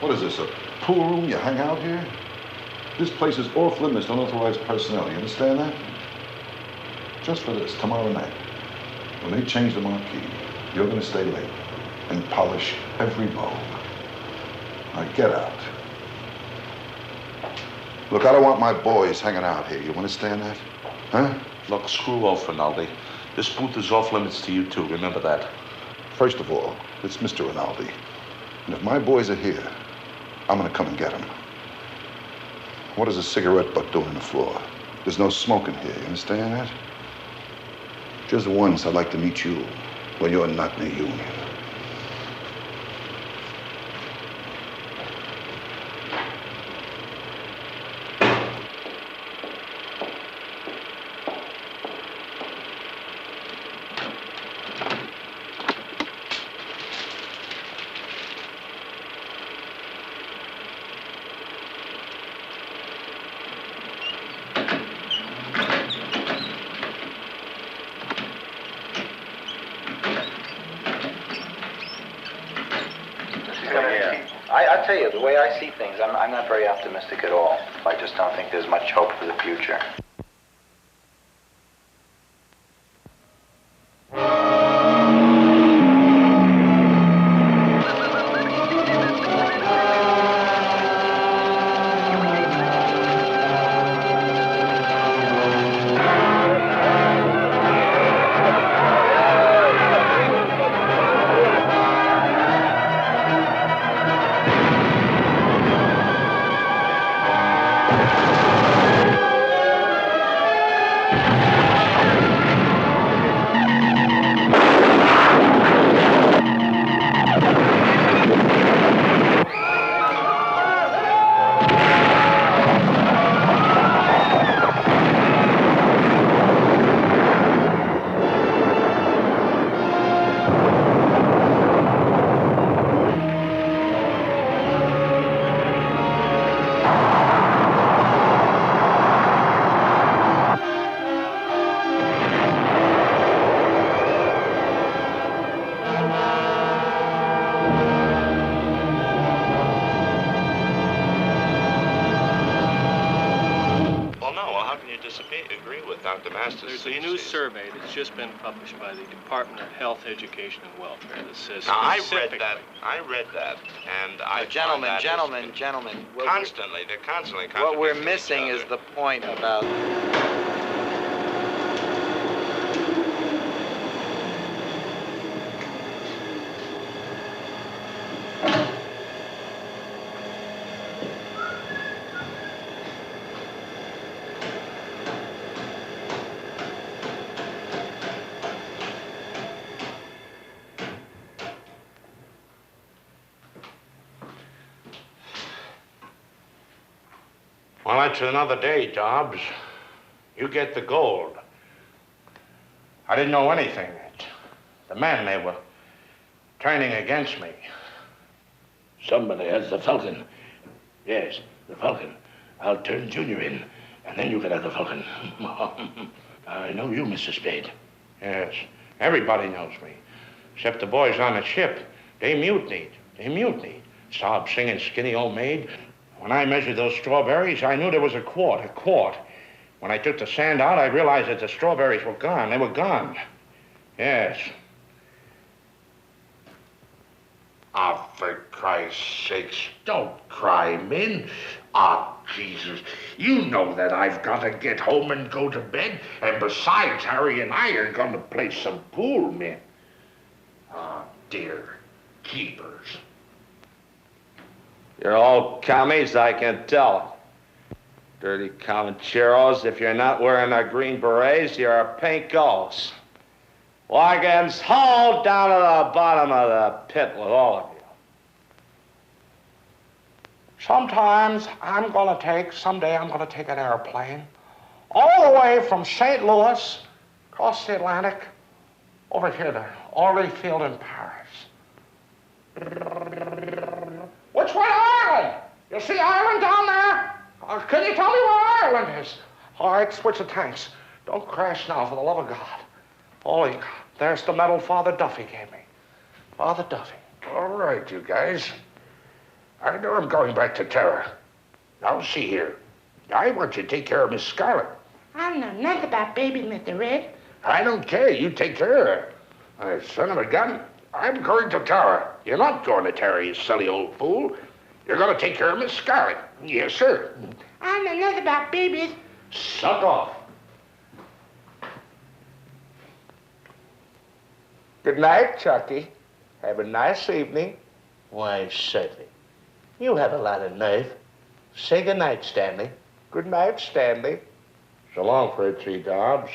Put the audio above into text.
What is this, a pool room you hang out here? This place is off limits to unauthorized personnel, you understand that? Just for this, tomorrow night, when they change the marquee, you're gonna stay late and polish every bulb. Now get out. Look, I don't want my boys hanging out here, you understand that? Huh? Look, screw off, Rinaldi. This booth is off limits to you too, remember that. First of all, it's Mr. Rinaldi. And if my boys are here, I'm gonna come and get them. What is a cigarette butt doing on the floor? There's no smoking here, you understand that? Just once, I'd like to meet you when you're not in the union. I tell you, the way I see things, I'm not very optimistic at all. I just don't think there's much hope for the future. There's a new survey that's just been published by the Department of Health, Education, and Welfare that says now, I read that, and I Gentlemen. They're constantly What we're missing is the point about... Well, it's another day, Dobbs. You get the gold. I didn't know anything. The men, they were turning against me. Somebody has the Falcon. Yes, the Falcon. I'll turn Junior in, and then you can have the Falcon. I know you, Mr. Spade. Yes, everybody knows me, except the boys on the ship. They mutinied. Started singing Skinny Old Maid. When I measured those strawberries, I knew there was a quart. When I took the sand out, I realized that the strawberries were gone. They were gone. Yes. Oh, for Christ's sakes, don't cry, Min. Oh, Jesus. You know that I've got to get home and go to bed. And besides, Harry and I are going to play some pool, Min. Oh, dear keepers. You're all commies, I can tell. Dirty Comancheros, if you're not wearing a green berets, you're a pink ghost. Wagons hauled down to the bottom of the pit with all of you. Someday I'm gonna take an airplane all the way from St. Louis, across the Atlantic, over here to Orly Field in Paris. Which way Ireland? You see Ireland down there? Can you tell me where Ireland is? All right, switch the tanks. Don't crash now, for the love of God. Holy God, there's the medal Father Duffy gave me. Father Duffy. All right, you guys. I know I'm going back to Tara. Now, see here. I want you to take care of Miss Scarlet. I don't know nothing about babies, Mr. Red. I don't care. You take care of her. Son of a gun. I'm going to Tara. You're not going to Tara, you silly old fool. You're going to take care of Miss Scarlet. Yes, sir. I don't know nothing about babies. Suck off. Good night, Chucky. Have a nice evening. Why, certainly. You have a lot of nerve. Say good night, Stanley. Good night, Stanley. So long, Fritzy Dobbs.